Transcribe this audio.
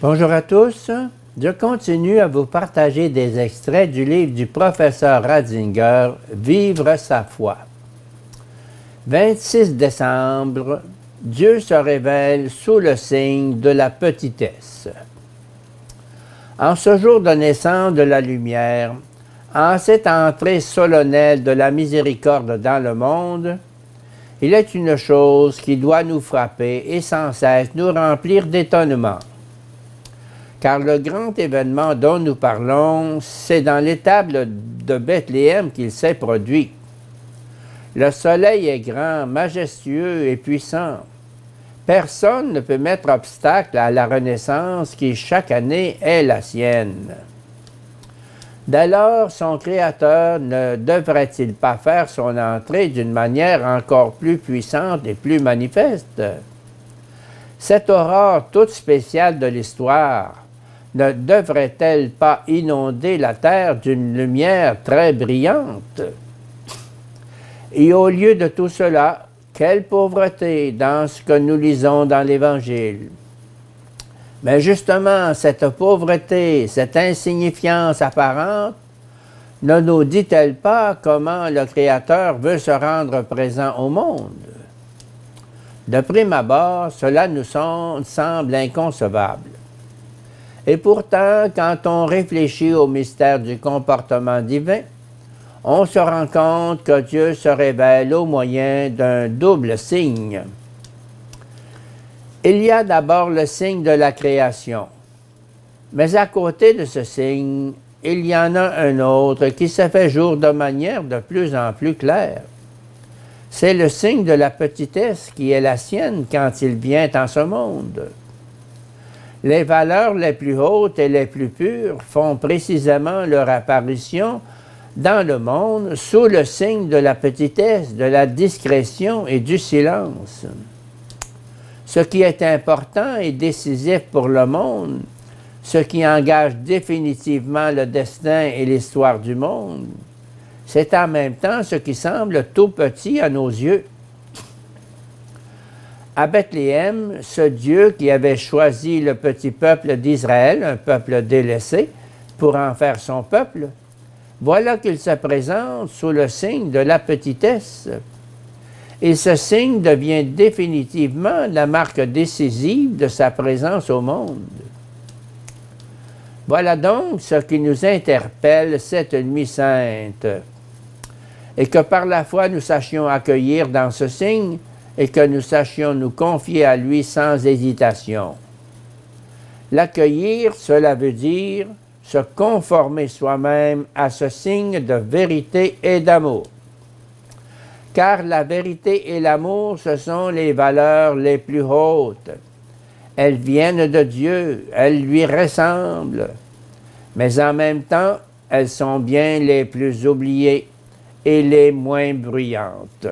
Bonjour à tous. Je continue à vous partager des extraits du livre du professeur Ratzinger, Vivre sa foi. 26 décembre, Dieu se révèle sous le signe de la petitesse. En ce jour de naissance de la lumière, en cette entrée solennelle de la miséricorde dans le monde, il est une chose qui doit nous frapper et sans cesse nous remplir d'étonnement. Car le grand événement dont nous parlons, c'est dans l'étable de Bethléem qu'il s'est produit. Le soleil est grand, majestueux et puissant. Personne ne peut mettre obstacle à la renaissance qui chaque année est la sienne. Dès lors, son Créateur ne devrait-il pas faire son entrée d'une manière encore plus puissante et plus manifeste? Cette aurore toute spéciale de l'histoire ne devrait-elle pas inonder la terre d'une lumière très brillante? Et au lieu de tout cela, quelle pauvreté dans ce que nous lisons dans l'Évangile! Mais justement, cette pauvreté, cette insignifiance apparente, ne nous dit-elle pas comment le Créateur veut se rendre présent au monde? De prime abord, cela nous semble inconcevable. Et pourtant, quand on réfléchit au mystère du comportement divin, on se rend compte que Dieu se révèle au moyen d'un double signe. Il y a d'abord le signe de la création. Mais à côté de ce signe, il y en a un autre qui se fait jour de manière de plus en plus claire. C'est le signe de la petitesse qui est la sienne quand il vient en ce monde. Les valeurs les plus hautes et les plus pures font précisément leur apparition dans le monde sous le signe de la petitesse, de la discrétion et du silence. Ce qui est important et décisif pour le monde, ce qui engage définitivement le destin et l'histoire du monde, c'est en même temps ce qui semble tout petit à nos yeux. À Bethléem, ce Dieu qui avait choisi le petit peuple d'Israël, un peuple délaissé, pour en faire son peuple, voilà qu'il se présente sous le signe de la petitesse. Et ce signe devient définitivement la marque décisive de sa présence au monde. Voilà donc ce qui nous interpelle cette nuit sainte. Et que par la foi nous sachions accueillir dans ce signe et que nous sachions nous confier à lui sans hésitation. L'accueillir, cela veut dire se conformer soi-même à ce signe de vérité et d'amour. Car la vérité et l'amour, ce sont les valeurs les plus hautes. Elles viennent de Dieu, elles lui ressemblent, mais en même temps, elles sont bien les plus oubliées et les moins bruyantes.